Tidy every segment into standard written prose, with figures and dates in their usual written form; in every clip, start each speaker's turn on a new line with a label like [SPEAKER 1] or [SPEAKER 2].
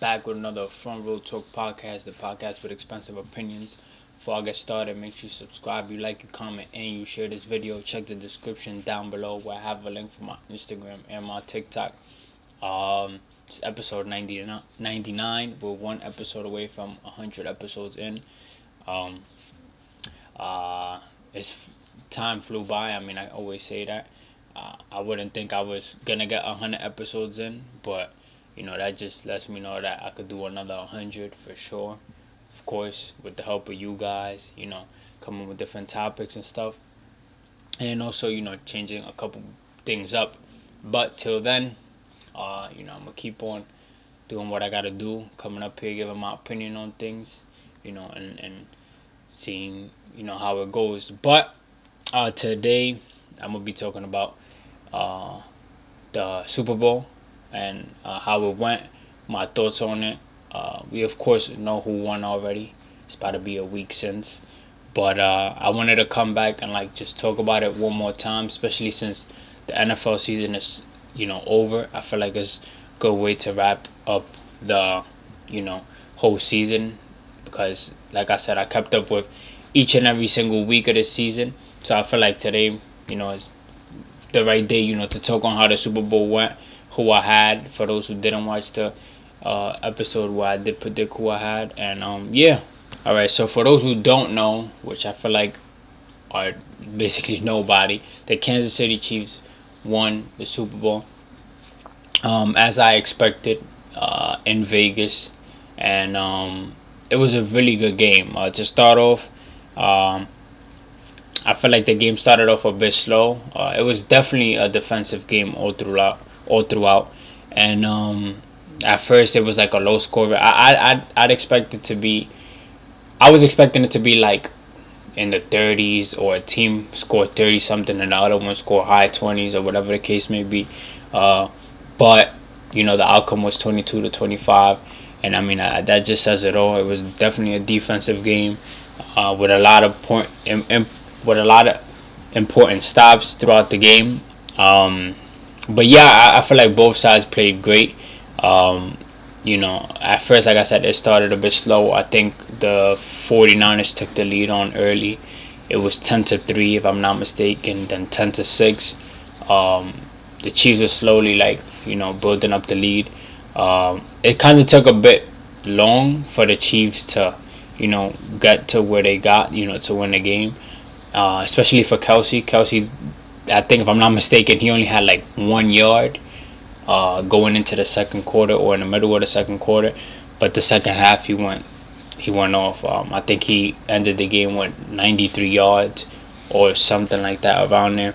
[SPEAKER 1] back with another Front Row Talk podcast, the podcast with expensive opinions. Before I get started, make sure you subscribe, you like, you comment, and you share this video. Check the description down below where I have a link for my Instagram and my TikTok. It's episode 99. We're one episode away from 100 episodes in. Um, it's time flew by. I mean, I always say that. I wouldn't think I was gonna get 100 episodes in, but that just lets me know that I could do another 100 for sure. Of course, with the help of you guys, coming with different topics and stuff, and also changing a couple things up. But till then, I'm gonna keep on doing what I gotta do, coming up here, giving my opinion on things, and seeing how it goes. But today I'm gonna be talking about the Super Bowl and how it went, my thoughts on it. We of course know who won already. It's about to be a week since, but I wanted to come back and just talk about it one more time, especially since the NFL season is over. I feel like it's a good way to wrap up the whole season, because like I said, I kept up with each and every single week of this season. So I feel like today is the right day to talk on how the Super Bowl went, who I had, for those who didn't watch the episode where I did predict who I had. And yeah, all right, so for those who don't know, which I feel like are basically nobody, the Kansas City Chiefs won the Super Bowl as I expected in Vegas. And it was a really good game. To start off, I feel like the game started off a bit slow. It was definitely a defensive game all throughout. And at first it was like a low score. I'd expect it to be. I was expecting it to be like in the 30s, or a team scored 30 something and the other one scored high 20s, or whatever the case may be. But the outcome was 22-25, and I mean that just says it all. It was definitely a defensive game with a lot of important stops throughout the game. But yeah, I feel like both sides played great. At first, like I said, it started a bit slow. I think the 49ers took the lead on early. It was 10-3, if I'm not mistaken, then 10-6. The Chiefs were slowly building up the lead. It kind of took a bit long for the Chiefs to get to where they got to win the game. Especially for Kelsey. Kelsey, I think if I'm not mistaken, he only had 1 yard going into the second quarter, or in the middle of the second quarter. But the second half, he went off. I think he ended the game with 93 yards or something like that, around there.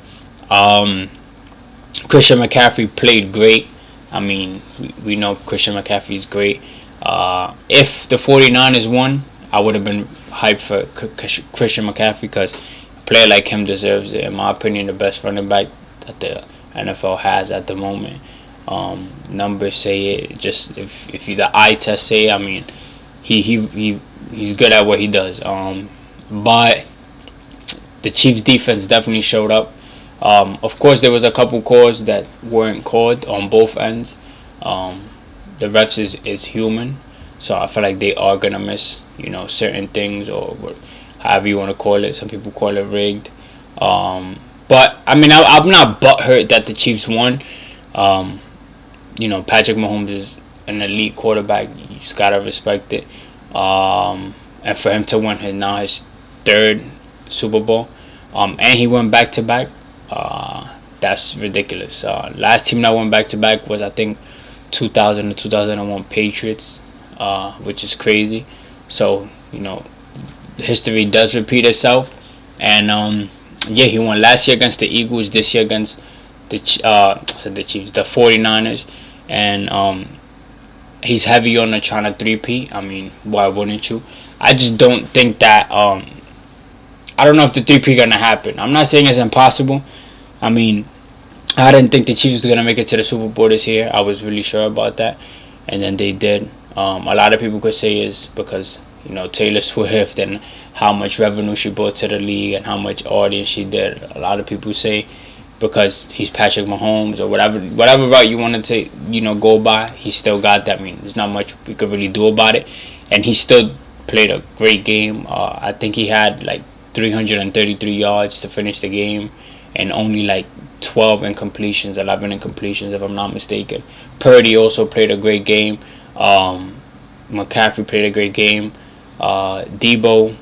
[SPEAKER 1] Christian McCaffrey played great. I mean, we know Christian McCaffrey's great. If the 49ers won, I would have been hyped for Christian McCaffrey, because a player like him deserves it. In my opinion, the best running back that the NFL has at the moment. Numbers say it. Just if you the eye test say it, I mean, he's good at what he does. But the Chiefs defense definitely showed up. Of course, there was a couple calls that weren't called on both ends. The refs is human, so I feel like they are gonna miss certain things, or however you want to call it. Some people call it rigged. But I mean, I'm not butthurt that the Chiefs won. Patrick Mahomes is an elite quarterback. You just gotta respect it. And for him to win his third Super Bowl, and he went back to back. That's ridiculous. Last team that went back to back was, I think, 2000 to 2001 Patriots, which is crazy. So history does repeat itself. And yeah, he won last year against the Eagles, this year against the Chiefs, the 49ers. And he's heavy on the trying to 3P. I mean, why wouldn't you? I just don't think that I don't know if the 3P gonna happen. I'm not saying it's impossible. I mean, I didn't think the Chiefs was gonna make it to the Super Bowl this year. I was really sure about that, and then they did. A lot of people could say is because Taylor Swift and how much revenue she brought to the league and how much audience she did. A lot of people say because he's Patrick Mahomes or whatever route you want to go by. He still got that. I mean, there's not much we could really do about it, and he still played a great game. I think he had like 333 yards to finish the game, and only like 11 incompletions, if I'm not mistaken. Purdy also played a great game. McCaffrey played a great game. Debo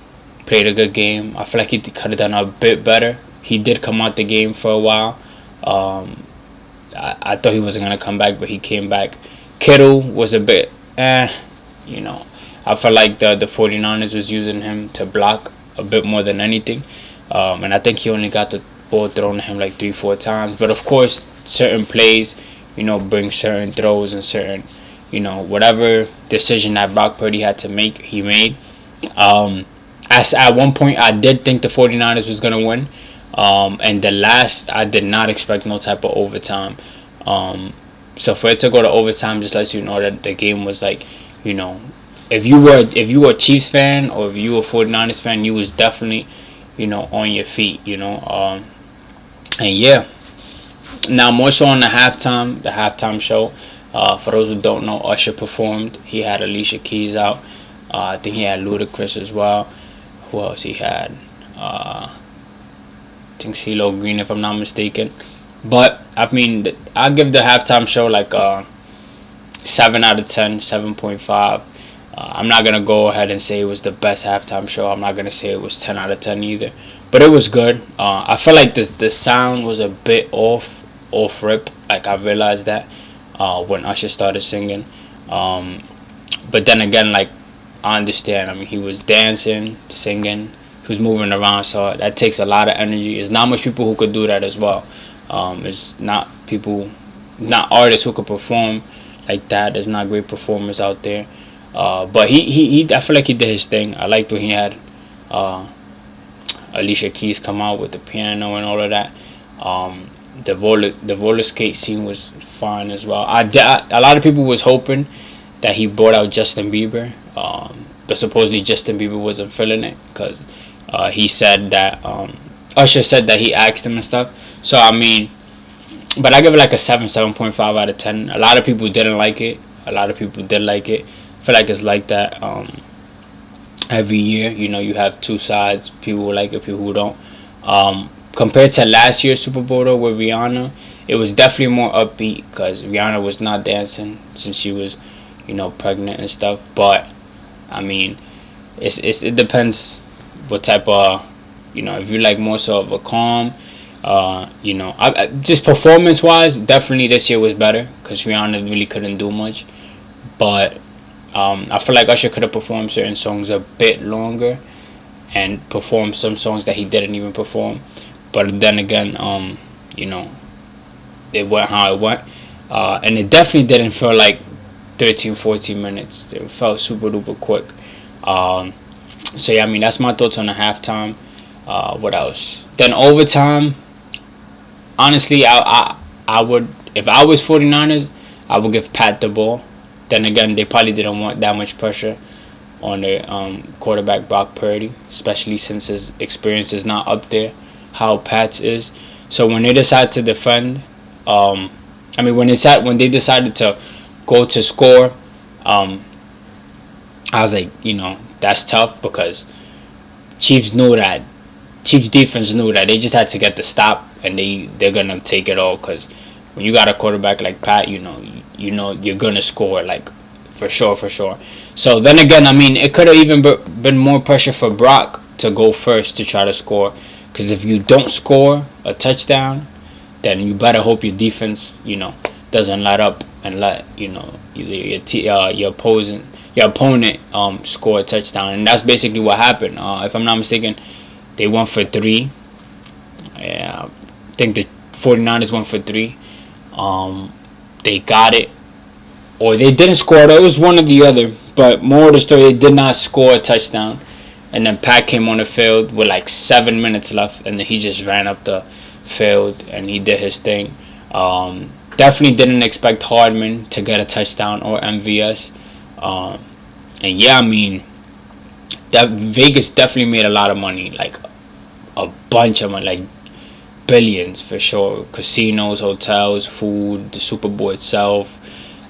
[SPEAKER 1] played a good game. I feel like he could have done a bit better. He did come out the game for a while. I thought he wasn't going to come back, but he came back. Kittle was a bit, you know. I felt like the 49ers was using him to block a bit more than anything. And I think he only got the ball thrown at him like 3-4 times. But of course, certain plays, bring certain throws and certain, whatever decision that Brock Purdy had to make, he made. As at one point, I did think the 49ers was going to win. And the last, I did not expect no type of overtime. So for it to go to overtime just lets you know that the game was like, if you were a Chiefs fan or if you were a 49ers fan, you was definitely, on your feet, and yeah. Now more so on the halftime show. For those who don't know, Usher performed. He had Alicia Keys out. I think he had Ludacris as well. Who else he had? I think CeeLo Green, if I'm not mistaken. But I mean, I'll give the halftime show like 7 out of 10, 7.5. I'm not gonna go ahead and say it was the best halftime show. I'm not gonna say it was 10 out of 10 either. But it was good. I feel like the sound was a bit off rip. Like I realized that when Usher started singing. But then again, like I understand. I mean, he was dancing, singing. He was moving around, so that takes a lot of energy. There's not much people who could do that as well. It's not artists who could perform like that. There's not great performers out there. But he I feel like he did his thing. I liked when he had Alicia Keys come out with the piano and all of that. The roller skate scene was fine as well. A lot of people was hoping that he brought out Justin Bieber, but supposedly Justin Bieber wasn't feeling it because he said that Usher said that he asked him and stuff. So I mean, but I give it like a 7.5 out of 10. A lot of people didn't like it. A lot of people did like it. I feel like it's like that every year. You have two sides. People who like it, people who don't. Compared to last year's Super Bowl though, with Rihanna, it was definitely more upbeat because Rihanna was not dancing since she was, pregnant and stuff. But I mean, it depends what type of, if you like more so of a calm, just performance wise, definitely this year was better because Rihanna really couldn't do much. But I feel like Usher could have performed certain songs a bit longer and performed some songs that he didn't even perform. But then again, it went how it went. And it definitely didn't feel like 13-14 minutes. It felt super duper quick. So yeah, I mean, that's my thoughts on the halftime. What else? Then overtime, honestly, I would, if I was 49ers, I would give Pat the ball. Then again, they probably didn't want that much pressure on their quarterback Brock Purdy, especially since his experience is not up there how Pat's is. So when they decided to defend, when they decided to go to score, I was like, that's tough because Chiefs defense knew that they just had to get the stop, and they're gonna take it all because when you got a quarterback like Pat, you're gonna score, like for sure. So then again, I mean, it could have even been more pressure for Brock to go first to try to score, because if you don't score a touchdown, then you better hope your defense, doesn't let up and let your opponent score a touchdown, and that's basically what happened. If I'm not mistaken, they went for 3. Yeah, I think the 49ers went for 3. They got it, or they didn't score. It was one or the other. But more of the story, they did not score a touchdown. And then Pat came on the field with like 7 minutes left, and then he just ran up the field and he did his thing. Definitely didn't expect Hardman to get a touchdown or MVS. And yeah, I mean, Vegas definitely made a lot of money, like a bunch of money, like billions for sure. Casinos, hotels, food, the Super Bowl itself.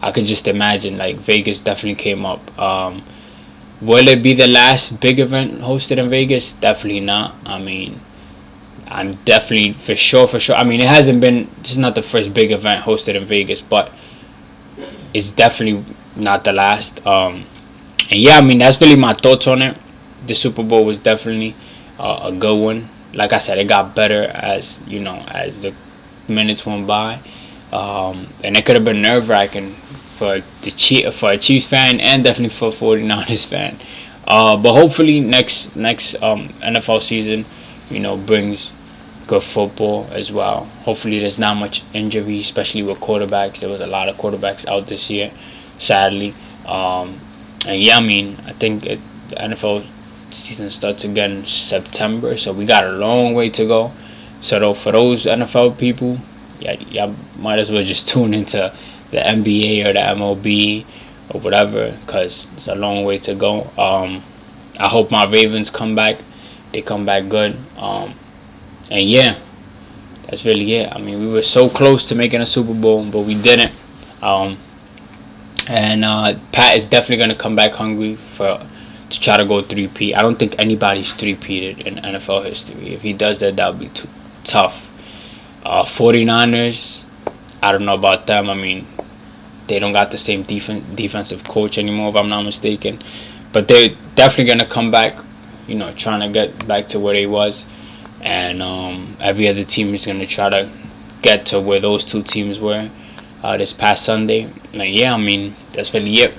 [SPEAKER 1] I could just imagine, like, Vegas definitely came up. Will it be the last big event hosted in Vegas? Definitely not. I mean, I'm definitely for sure. I mean, it hasn't been. This is not the first big event hosted in Vegas, but it's definitely not the last. And yeah, I mean, that's really my thoughts on it. The Super Bowl was definitely a good one. Like I said, it got better as the minutes went by, and it could have been nerve wracking for a Chiefs fan and definitely for a 49ers fan. But hopefully next NFL season, brings good football as well. Hopefully there's not much injury, especially with quarterbacks. There was a lot of quarterbacks out this year, sadly. And yeah, I mean, I think the NFL season starts again in September, so we got a long way to go. So for those NFL people, y'all might as well just tune into the NBA or the MLB or whatever, because it's a long way to go. I hope my Ravens come back. They come back good. And yeah, that's really it. I mean, we were so close to making a Super Bowl, but we didn't. And Pat is definitely going to come back hungry to try to go 3-peat. I don't think anybody's 3-peated in NFL history. If he does that, that would be too tough. 49ers, I don't know about them. I mean, they don't got the same defensive coach anymore, if I'm not mistaken. But they're definitely going to come back, trying to get back to where they was. And every other team is going to try to get to where those two teams were this past Sunday. And yeah, I mean, that's really it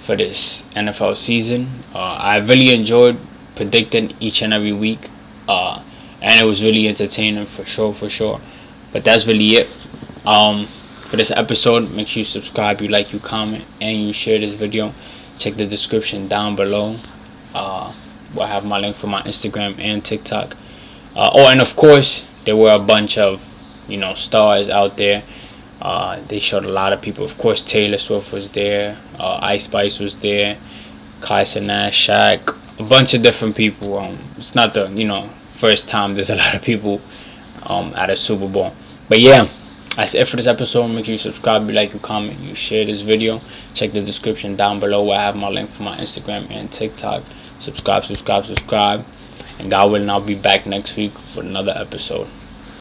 [SPEAKER 1] for this NFL season. I really enjoyed predicting each and every week. And it was really entertaining for sure. But that's really it. For this episode, make sure you subscribe, you like, you comment, and you share this video. Check the description down below. Where I have my link for my Instagram and TikTok. And of course, there were a bunch of, stars out there. They showed a lot of people. Of course, Taylor Swift was there. Ice Spice was there. Kai Cenat, Shaq. A bunch of different people. It's not the, first time there's a lot of people at a Super Bowl. But yeah, that's it for this episode. Make sure you subscribe, you like, you comment, you share this video. Check the description down below where I have my link for my Instagram and TikTok. Subscribe. And God willing, I'll be back next week with another episode.